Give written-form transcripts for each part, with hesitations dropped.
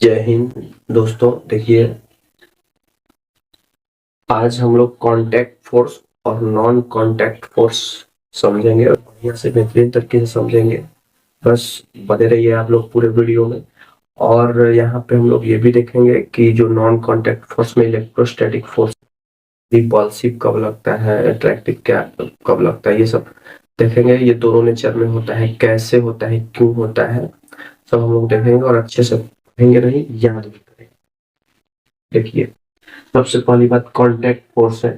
जय हिंद दोस्तों। देखिए, आज हम लोग कांटेक्ट फोर्स और नॉन कांटेक्ट फोर्स समझेंगे और बढ़िया से बेहतरीन तरीके से समझेंगे। बस बने रहिए आप लोग पूरे वीडियो में। और यहाँ पे हम लोग ये भी देखेंगे कि जो नॉन कांटेक्ट फोर्स में इलेक्ट्रोस्टैटिक फोर्स रिपल्सिव कब लगता है, अट्रैक्टिव क्या कब लगता है, ये सब देखेंगे। ये दोनों नेचर में होता है, कैसे होता है, क्यों होता है, सब हम लोग देखेंगे और अच्छे से पढ़ेंगे, नहीं याद भी करेंगे। देखिए, सबसे पहली बात कांटेक्ट फोर्स है।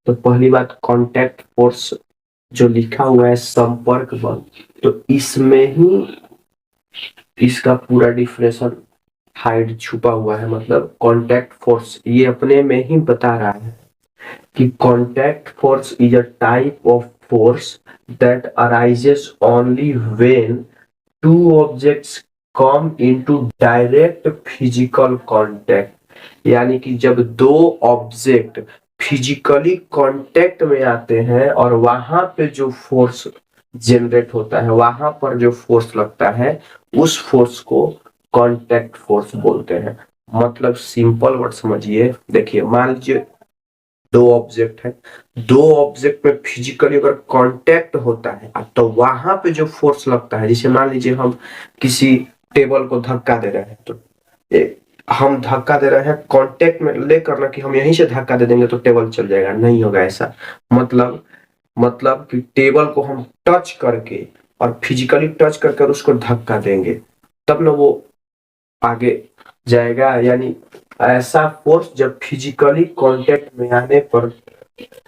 तो पहली बात कांटेक्ट फोर्स जो लिखा हुआ है संपर्क बल, तो इसमें ही इसका पूरा डिफिनेशन हाइड छुपा हुआ है। मतलब कांटेक्ट फोर्स ये अपने में ही बता रहा है कि contact force is a type of force that arises only when two objects come into direct physical contact. यानी कि जब दो ऑब्जेक्ट फिजिकली कांटेक्ट में आते हैं और वहां पे जो फोर्स जनरेट होता है, वहां पर जो फोर्स लगता है, उस फोर्स को कांटेक्ट फोर्स बोलते हैं। मतलब सिंपल वर्ड समझिए। देखिए, मान लीजिए दो ऑब्जेक्ट है, दो ऑब्जेक्ट में फिजिकली अगर कांटेक्ट होता है तो वहां पे जो फोर्स लगता है, जैसे मान लीजिए हम किसी टेबल को धक्का दे रहे हैं, तो हम धक्का दे रहे हैं कांटेक्ट में लेकर ना, कि हम यहीं से धक्का दे देंगे तो टेबल चल जाएगा, नहीं होगा ऐसा। मतलब कि टेबल को हम टच करके और फिजिकली टच करके और उसको धक्का देंगे, तब ना वो आगे जाएगा। यानी ऐसा फोर्स जब फिजिकली कांटेक्ट में आने पर,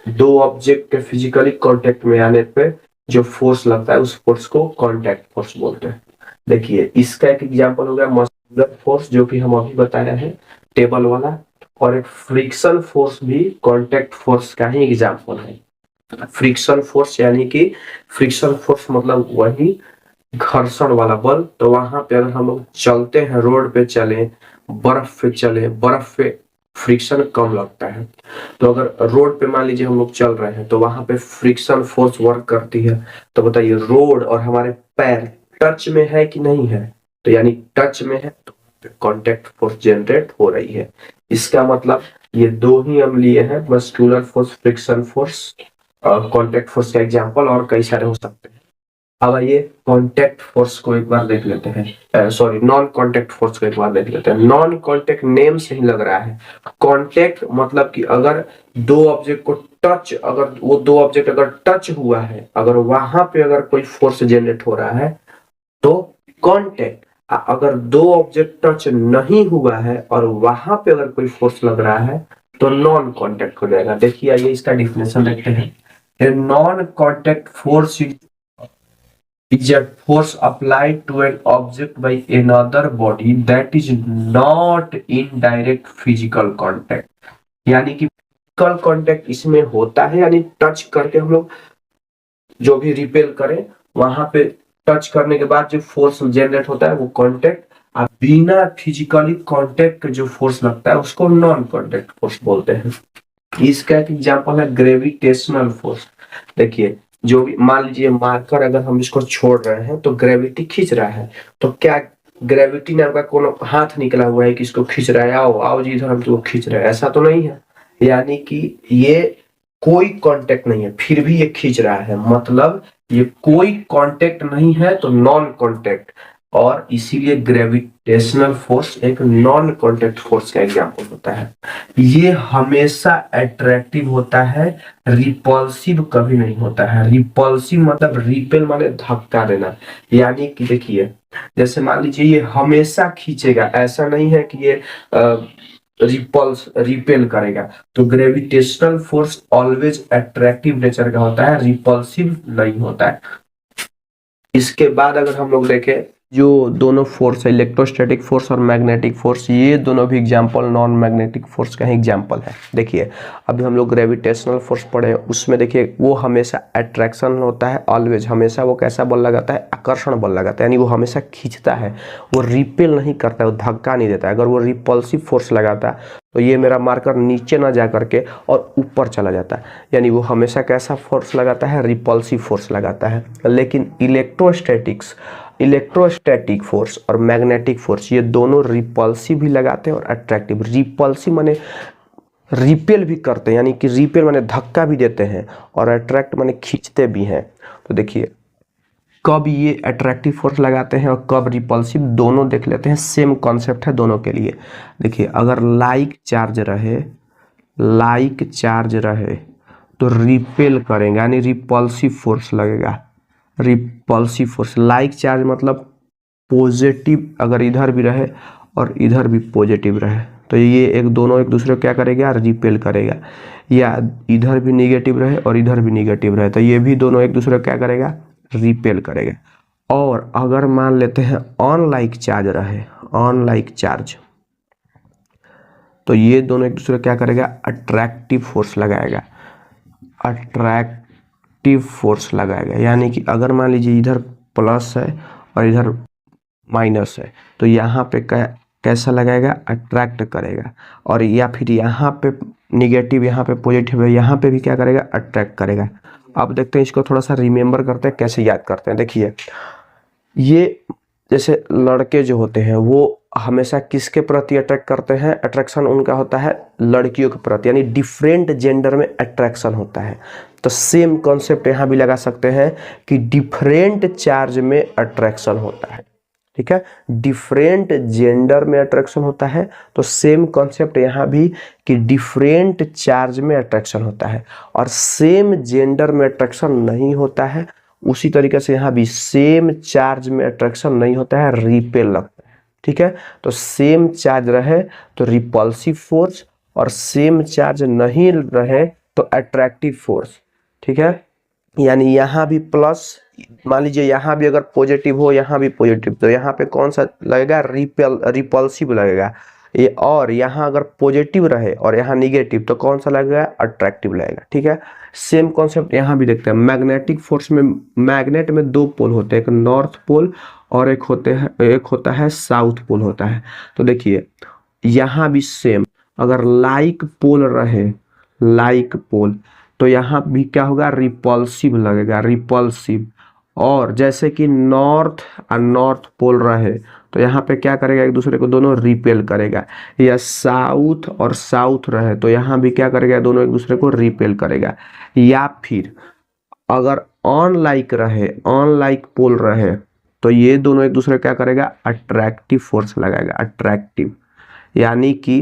दो ऑब्जेक्ट के फिजिकली कांटेक्ट में आने पे जो फोर्स लगता है, उस फोर्स को कांटेक्ट फोर्स बोलते हैं। देखिए, इसका एक एग्जांपल हो गया मस्कुलर फोर्स, जो कि हम अभी बताया है, टेबल वाला। और एक फ्रिक्शन फोर्स भी कांटेक्ट फोर्स का ही एग्जांपल है। फ्रिक्शन फोर्स यानी कि फ्रिक्शन फोर्स मतलब वही घर्षण वाला बल। तो वहां पे अगर हम लोग चलते हैं, रोड पे चले, बर्फ पे चले, बर्फ पे फ्रिक्शन कम लगता है। तो अगर रोड पे मान लीजिए हम लोग चल रहे हैं, तो वहां पे फ्रिक्शन फोर्स वर्क करती है। तो बताइए, रोड और हमारे पैर टच में है कि नहीं है? तो यानी टच में है तो कांटेक्ट फोर्स जनरेट हो रही है। इसका मतलब ये दो ही हम लिए हैं, मस्कुलर फोर्स, फ्रिक्शन फोर्स और कांटेक्ट फोर्स का एग्जांपल, और कई सारे हो सकते हैं। अब आइए कांटेक्ट फोर्स को एक बार देख लेते हैं, सॉरी, नॉन कांटेक्ट फोर्स को एक बार देख लेते हैं। नॉन कांटेक्ट नेम से ही लग रहा है। कांटेक्ट मतलब कि अगर दो ऑब्जेक्ट को टच, अगर वो दो ऑब्जेक्ट अगर टच हुआ है, अगर वहां पे अगर कोई फोर्स जनरेट हो रहा है तो कांटेक्ट। अगर दो ऑब्जेक्ट टच नहीं हुआ है और वहां पे अगर कोई फोर्स लग रहा है तो नॉन कांटेक्ट हो जाएगा। देखिए, आइए इसका डिफिनेशन देखते हैं। Non contact force is a force applied to an object by another body that is not in direct physical contact। यानी कि फिजिकल कांटेक्ट इसमें होता है, यानी टच करके हम लोग जो भी रिपेल करें, वहां पे टच करने के बाद जो फोर्स जनरेट होता है वो कांटेक्ट। बिना फिजिकली कांटेक्ट के जो फोर्स लगता है उसको नॉन कांटेक्ट फोर्स बोलते हैं। इसका एक एग्जांपल है ग्रेविटेशनल फोर्स। देखिए, जो भी मान लीजिए मार्कर अगर हम इसको छोड़ रहे हैं तो ग्रेविटी खींच रहा है, तो क्या ग्रेविटी नाम का कोनो हाथ निकला हुआ है कि इसको खींच रहा है, आओ आओ जी इधर हम तुमको खींच रहे हैं, ऐसा तो नहीं है। यानी कि ये कोई कांटेक्ट नहीं है, फिर भी ये खींच रहा है, मतलब ये कोई कांटेक्ट नहीं है, तो नॉन कांटेक्ट। और इसीलिए ग्रेविटेशनल फोर्स एक नॉन कांटेक्ट फोर्स का एग्जांपल होता है। ये हमेशा अट्रैक्टिव होता है, रिपल्सिव कभी नहीं होता है। रिपल्सिव मतलब रिपेल माने धक्का देना। यानी कि देखिए, जैसे मान लीजिए ये हमेशा खींचेगा, ऐसा नहीं है कि ये रिपेल करेगा। तो gravitational force always attractive nature का होता है, रिपल्सिव नहीं होता है। इसके बाद अगर हम लोग देखें, जो दोनों फोर्स है, इलेक्ट्रोस्टैटिक फोर्स और मैग्नेटिक फोर्स, ये दोनों भी एग्जांपल नॉन मैग्नेटिक फोर्स का ही एग्जांपल है। देखिए, अभी हम लोग ग्रेविटेशनल फोर्स पढ़े, उसमें देखिए वो हमेशा अट्रैक्शन होता है, ऑलवेज हमेशा वो कैसा बल लगाता है, आकर्षण बल लगाता है, यानी वो हमेशा खींचता है, वो रिपेल नहीं करता है, वो धक्का नहीं देता है। अगर वो रिपल्सिव फोर्स लगाता है तो ये मेरा मार्कर नीचे ना जा करके और ऊपर चला जाता है, यानी वो हमेशा कैसा फोर्स लगाता है, रिपल्सिव फोर्स लगाता है। लेकिन इलेक्ट्रोस्टैटिक्स इलेक्ट्रोस्टैटिक फोर्स और मैग्नेटिक फोर्स ये दोनों रिपल्सिव भी लगाते हैं और अट्रैक्टिव। रिपल्सिव माने रिपेल भी करते हैं, यानी कि रिपेल माने धक्का भी देते हैं, और अट्रैक्ट माने खींचते भी हैं। तो देखिए कब ये अट्रैक्टिव फोर्स लगाते हैं और कब रिपल्सिव, दोनों देख लेते हैं। सेम कॉन्सेप्ट है दोनों के लिए। देखिए अगर लाइक चार्ज रहे तो रिपेल करेंगे, यानी रिपल्सिव फोर्स लगेगा। रिपल्सिव फोर्स, लाइक चार्ज मतलब पॉजिटिव अगर इधर भी रहे और इधर भी पॉजिटिव रहे तो ये दोनों एक दूसरे को क्या करेगा, रिपेल करेगा। या इधर भी निगेटिव रहे और इधर भी निगेटिव रहे तो ये भी दोनों एक दूसरे को क्या करेगा, रिपेल करेगा। और अगर मान लेते हैं अनलाइक चार्ज रहे, अनलाइक चार्ज, तो ये दोनों एक दूसरे को क्या करेगा, अट्रैक्टिव फोर्स लगाएगा। अट्रैक्टिव फोर्स लगाएगा, यानी कि अगर मान लीजिए इधर प्लस है और इधर माइनस है तो यहाँ पे कैसा लगाएगा, अट्रैक्ट करेगा। और या फिर यहाँ पे निगेटिव, यहाँ पे पॉजिटिव है, यहाँ पे भी क्या करेगा, अट्रैक्ट करेगा। अब देखते हैं इसको थोड़ा सा रिमेंबर करते हैं, कैसे याद करते हैं। देखिए ये जैसे लड़के जो होते हैं वो हमेशा किसके प्रति अट्रैक्ट करते हैं, अट्रैक्शन उनका होता है लड़कियों के प्रति, यानी डिफरेंट जेंडर में अट्रैक्शन होता है। तो सेम कॉन्सेप्ट यहाँ भी लगा सकते हैं कि डिफरेंट चार्ज में अट्रैक्शन होता है। ठीक है, डिफरेंट जेंडर में अट्रैक्शन होता है, तो सेम कॉन्सेप्ट यहाँ भी कि डिफरेंट चार्ज में अट्रैक्शन होता है। और सेम जेंडर में अट्रैक्शन नहीं होता है, उसी तरीके से यहाँ भी सेम चार्ज में अट्रैक्शन नहीं होता है, रिपेल लगता है। ठीक है, तो सेम चार्ज रहे तो रिपल्सिव फोर्स, और सेम चार्ज नहीं रहे तो अट्रैक्टिव फोर्स। ठीक है, यानी यहाँ भी प्लस, मान लीजिए यहाँ भी अगर पॉजिटिव हो, यहाँ भी पॉजिटिव, तो यहाँ पे कौन सा लगेगा, रिपल्सिव लगेगा। ये और यहाँ अगर पॉजिटिव रहे और यहाँ निगेटिव तो कौन सा लगेगा, अट्रैक्टिव लगेगा। ठीक है, सेम कॉन्सेप्ट यहाँ भी देखते हैं। मैग्नेटिक फोर्स में, मैग्नेट में दो पोल होते हैं, एक नॉर्थ पोल और एक होता है साउथ पोल होता है। तो देखिए यहाँ भी सेम, अगर लाइक पोल रहे, लाइक पोल, तो यहाँ भी क्या होगा, रिपल्सिव लगेगा, रिपल्सिव। और जैसे कि नॉर्थ और नॉर्थ पोल रहे तो यहाँ पे क्या करेगा, एक दूसरे को दोनों रिपेल करेगा। या साउथ और साउथ रहे तो यहाँ भी क्या करेगा, दोनों एक दूसरे को रिपेल करेगा। या फिर अगर अनलाइक रहे, अनलाइक पोल रहे तो ये दोनों एक दूसरे को क्या करेगा, अट्रैक्टिव फोर्स लगाएगा, अट्रैक्टिव। यानी कि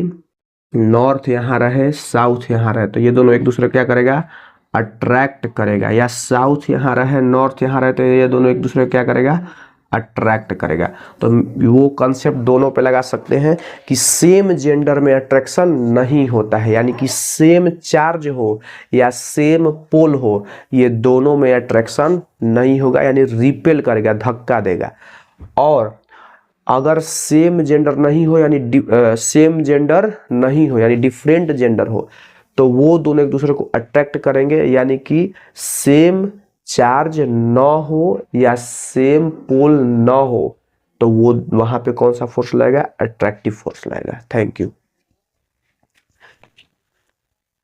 नॉर्थ यहाँ रहे, साउथ यहाँ रहे तो ये दोनों एक दूसरे को क्या करेगा, अट्रैक्ट करेगा। या साउथ यहाँ रहे, नॉर्थ यहाँ रहे तो ये दोनों एक दूसरे को क्या करेगा, अट्रैक्ट करेगा। तो वो कंसेप्ट दोनों पे लगा सकते हैं कि सेम जेंडर में अट्रैक्शन नहीं होता है, यानी कि सेम चार्ज हो या सेम पोल हो, ये दोनों में अट्रैक्शन नहीं होगा, यानी रिपेल करेगा, धक्का देगा। और अगर सेम जेंडर नहीं हो, यानी सेम जेंडर नहीं हो, यानी डिफरेंट जेंडर हो, तो वो दोनों एक दूसरे को अट्रैक्ट करेंगे, यानी कि सेम चार्ज न हो या सेम पोल न हो तो वो वहां पे कौन सा फोर्स लगेगा, अट्रैक्टिव फोर्स लगेगा। Thank you.